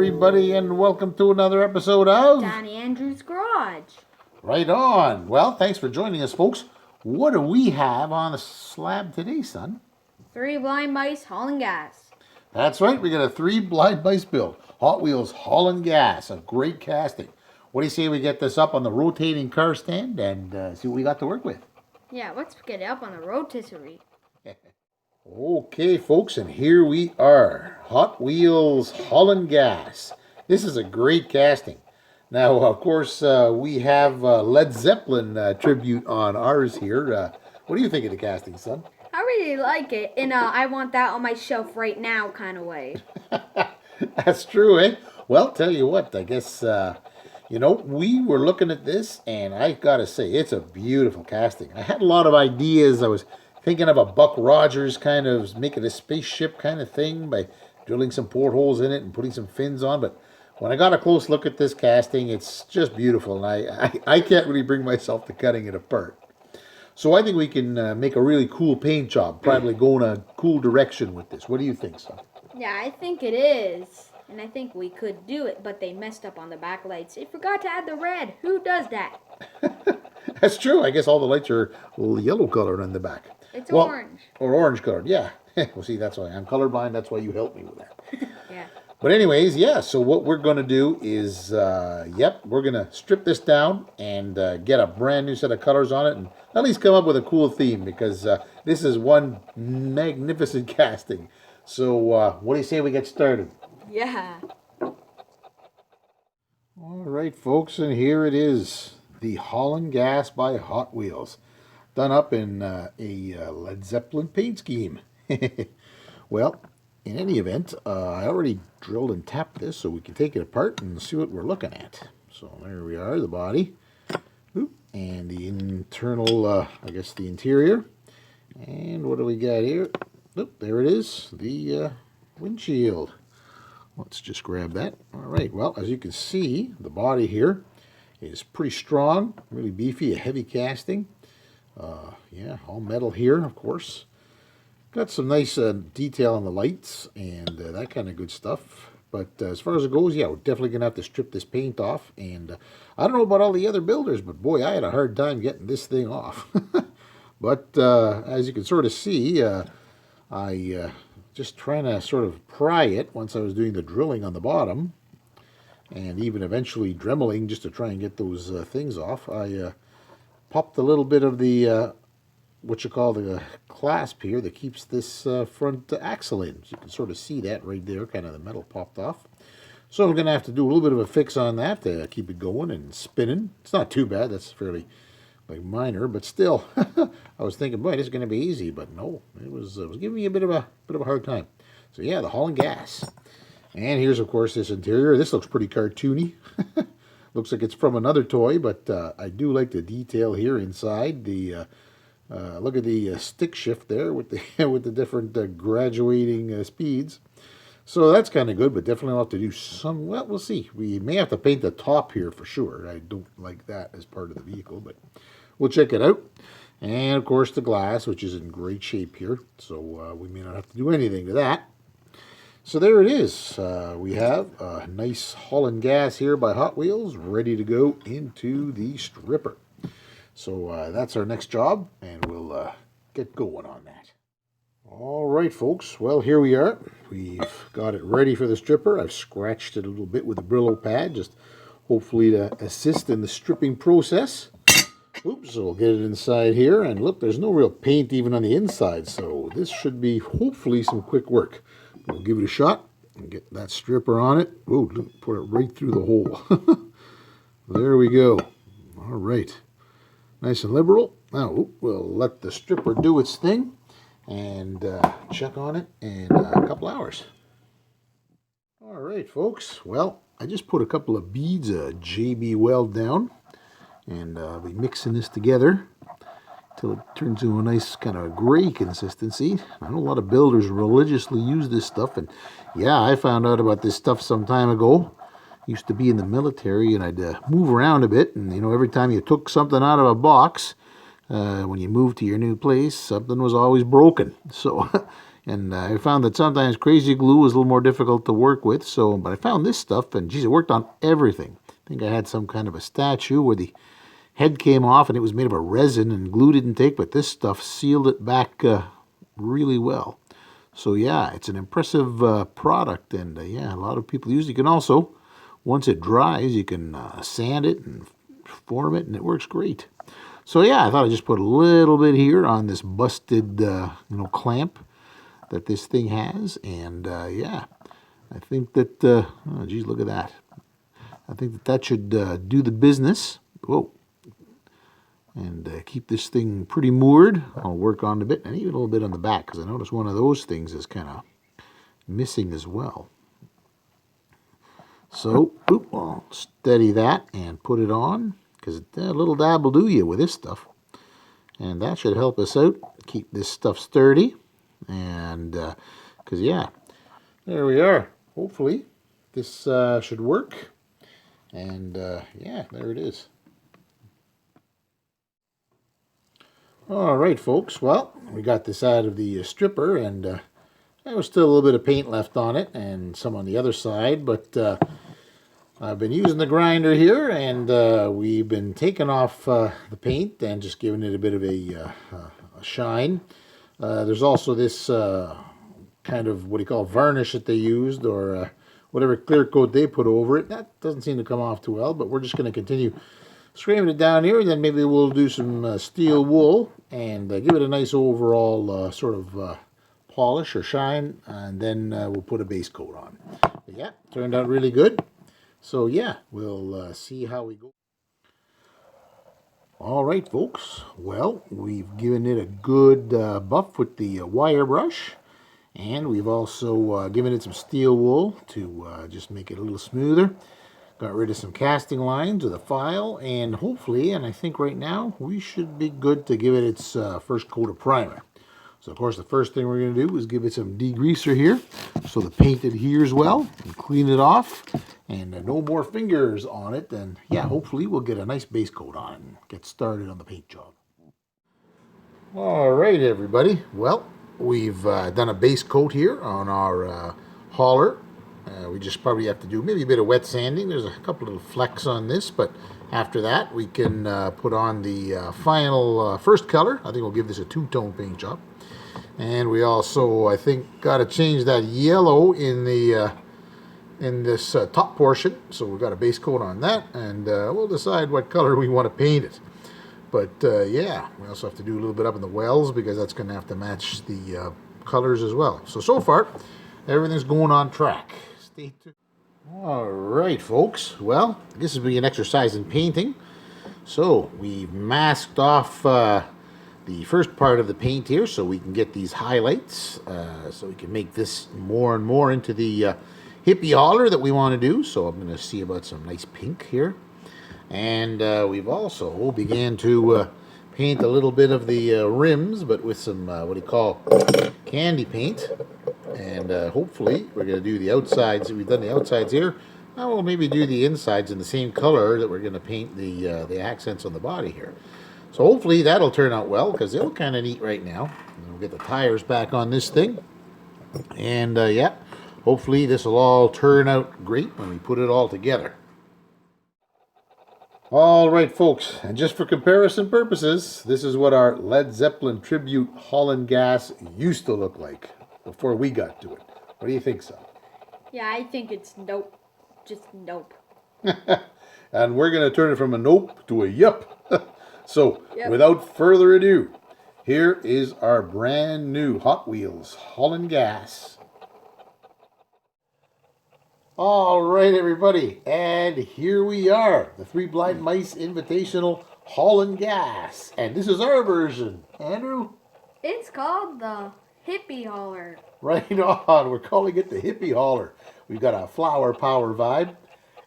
everybody, and welcome to another episode of Danny Andrews' Garage. Right on. Well, thanks for joining us, folks. What do we have on the slab today, son? 3 blind mice hauling gas. That's right, we got a 3 blind mice build. Hot Wheels Haulin Gas, a great casting. What do you say we get this up on the rotating car stand and see what we got to work with? Yeah, let's get it up on the rotisserie. Okay, folks, and here we are. Hot Wheels Haulin Gas. This is a great casting. Now, of course, we have Led Zeppelin tribute on ours here. What do you think of the casting, son? I really like it in a I want that on my shelf right now kind of way. That's true, eh? Well, tell you what, I guess, we were looking at this, and I gotta say, it's a beautiful casting. I had a lot of ideas. I was thinking of a Buck Rogers kind of making a spaceship kind of thing by drilling some portholes in it and putting some fins on, but when I got a close look at this casting, it's just beautiful, and I can't really bring myself to cutting it apart. So I think we can make a really cool paint job, probably go in a cool direction with this. What do you think, son? Yeah, I think it is. And I think we could do it, but they messed up on the backlights. They forgot to add the red. Who does that? That's true. I guess all the lights are yellow colored on the back. It's orange. Or orange colored, yeah. Well, see, that's why I'm colorblind. That's why you helped me with that. Yeah. But anyways, yeah, so what we're going to do is, we're going to strip this down and get a brand new set of colors on it and at least come up with a cool theme because this is one magnificent casting. So what do you say we get started? Yeah. All right, folks, and here it is. The Haulin Gas by Hot Wheels. Done up in a Led Zeppelin paint scheme. Well, in any event, I already drilled and tapped this so we can take it apart and see what we're looking at. So there we are, the body. Oop, and the internal, the interior. And what do we got here? Oop, there it is, the windshield. Let's just grab that. All right, well, as you can see, the body here is pretty strong, really beefy, a heavy casting. All metal here, of course. Got some nice detail on the lights and that kind of good stuff. But as far as it goes, yeah, we're definitely going to have to strip this paint off. And I don't know about all the other builders, but boy, I had a hard time getting this thing off. But as you can sort of see, I just trying to sort of pry it once I was doing the drilling on the bottom. And even eventually dremeling just to try and get those things off. I popped a little bit of the what you call the clasp here that keeps this front axle in. So you can sort of see that right there, kind of the metal popped off. So I'm going to have to do a little bit of a fix on that to keep it going and spinning. It's not too bad. That's fairly minor, but still, I was thinking, boy, this is going to be easy, but no, it was giving me a bit of a hard time. So yeah, the Haulin Gas. And here's, of course, this interior. This looks pretty cartoony. Looks like it's from another toy, but I do like the detail here inside. The look at the stick shift there with the with the different graduating speeds. So that's kind of good, but definitely I'll have to do some. Well, we'll see. We may have to paint the top here for sure. I don't like that as part of the vehicle, but we'll check it out. And of course, the glass, which is in great shape here. So we may not have to do anything to that. So there it is. We have a nice Haulin Gas here by Hot Wheels, ready to go into the stripper. So that's our next job, and we'll get going on that. All right, folks. Well, here we are. We've got it ready for the stripper. I've scratched it a little bit with the Brillo pad, just hopefully to assist in the stripping process. Oops, so we'll get it inside here, and look, there's no real paint even on the inside, so this should be hopefully some quick work. We'll give it a shot and get that stripper on it. Oh, put it right through the hole. There we go. All right. Nice and liberal. Now, we'll let the stripper do its thing and check on it in a couple hours. All right, folks. Well, I just put a couple of beads of JB Weld down, and I'll be mixing this together till it turns into a nice kind of gray consistency. I know a lot of builders religiously use this stuff, and yeah, I found out about this stuff some time ago. Used to be in the military, and I'd move around a bit, and every time you took something out of a box, when you moved to your new place, something was always broken. So And I found that sometimes crazy glue was a little more difficult to work with. So, but I found this stuff, and geez, it worked on everything. I think I had some kind of a statue where the head came off, and it was made of a resin, and glue didn't take, but this stuff sealed it back really well. So yeah, it's an impressive product, and yeah, a lot of people use it. You can also, once it dries, you can sand it and form it, and it works great. So yeah, I thought I'd just put a little bit here on this busted, clamp that this thing has, and yeah, I think that, oh geez, look at that. I think that should do the business. Whoa. And keep this thing pretty moored. I'll work on a bit, and even a little bit on the back, because I noticed one of those things is kind of missing as well. So, I'll steady that and put it on, because a little dab will do you with this stuff. And that should help us out, keep this stuff sturdy. And, because yeah, there we are. Hopefully, this should work. And yeah, there it is. All right, folks. Well, we got this out of the stripper, and there was still a little bit of paint left on it, and some on the other side. But I've been using the grinder here, and we've been taking off the paint and just giving it a bit of a shine. There's also this kind of what do you call varnish that they used, or whatever clear coat they put over it. That doesn't seem to come off too well, but we're just going to continue scraping it down here, and then maybe we'll do some steel wool and give it a nice overall sort of polish or shine, and then we'll put a base coat on. But yeah, turned out really good. So yeah, we'll see how we go. All right, folks. Well, we've given it a good buff with the wire brush, and we've also given it some steel wool to just make it a little smoother. Got rid of some casting lines with a file, and hopefully, and I think right now, we should be good to give it its first coat of primer. So of course, the first thing we're going to do is give it some degreaser here, so the paint adheres well, and clean it off, and no more fingers on it, and yeah, hopefully we'll get a nice base coat on it and get started on the paint job. All right, everybody. Well, we've done a base coat here on our hauler. We just probably have to do maybe a bit of wet sanding. There's a couple little flecks on this, but after that we can put on the final first color. I think we'll give this a two-tone paint job. And we also, I think, got to change that yellow in the in this top portion. So we've got a base coat on that, and we'll decide what color we want to paint it. But yeah, we also have to do a little bit up in the wells, because that's going to have to match the colors as well. So far, everything's going on track. Stay tuned. All right, folks. Well, this will be an exercise in painting. So we've masked off the first part of the paint here, so we can get these highlights, so we can make this more and more into the hippie hauler that we want to do. So I'm going to see about some nice pink here. And we've also began to paint a little bit of the rims, but with some, what do you call, candy paint. And hopefully we're going to do the outsides. We've done the outsides here. Now we'll maybe do the insides in the same color that we're going to paint the accents on the body here. So hopefully that'll turn out well, because they look kind of neat right now. And we'll get the tires back on this thing. And yeah, hopefully this will all turn out great when we put it all together. All right, folks, and just for comparison purposes, this is what our Led Zeppelin tribute Haulin Gas used to look like before we got to it. What do you think, son? Yeah, I think it's nope. Just nope. And we're going to turn it from a nope to a yup. So, Yep. Without further ado, here is our brand new Hot Wheels Haulin Gas. All right, everybody, and here we are, the Three Blind Mice Invitational Haulin Gas, and this is our version. Andrew? It's called the hippie hauler. Right on, we're calling it the hippie hauler. We've got a flower power vibe,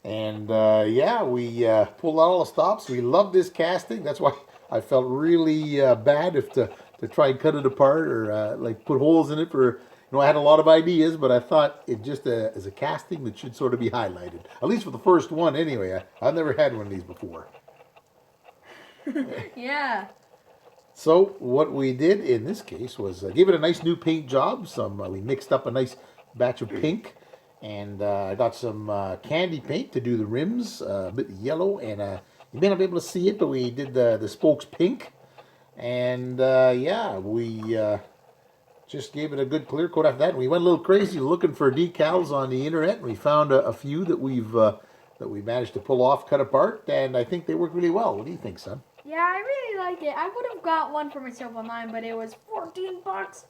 and yeah, we pulled out all the stops. We love this casting. That's why I felt really bad to try and cut it apart, or like put holes in it for. I had a lot of ideas, but I thought it just as a casting that should sort of be highlighted. At least for the first one, anyway. I've never had one of these before. Yeah. So what we did in this case was give it a nice new paint job. We mixed up a nice batch of pink, and I got some candy paint to do the rims, a bit yellow, and you may not be able to see it, but we did the spokes pink, and yeah, we just gave it a good clear coat after that. And we went a little crazy looking for decals on the internet, and we found a few that we managed to pull off, cut apart, and I think they work really well. What do you think, son? Yeah, I really like it. I would have got one for myself online, but it was 14 bucks.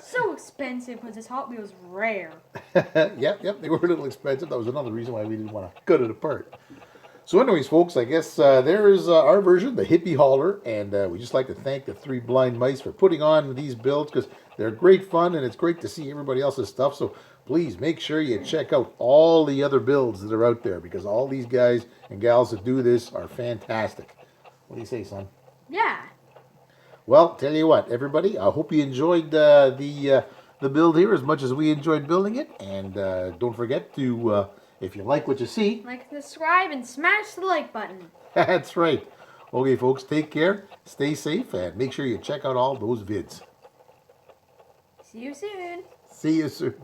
So expensive because this Hot Wheels rare. Yep, they were a little expensive. That was another reason why we didn't want to cut it apart. So anyways, folks, I guess there is our version, the hippie hauler, and we just like to thank the Three Blind Mice for putting on these builds because they're great fun and it's great to see everybody else's stuff. So please make sure you check out all the other builds that are out there because all these guys and gals that do this are fantastic. What do you say, son? Yeah. Well, tell you what, everybody, I hope you enjoyed the build here as much as we enjoyed building it. And don't forget to, if you like what you see, Like, subscribe, and smash the like button. that's right. Okay, folks, take care, stay safe, and make sure you check out all those vids. See you soon. See you soon.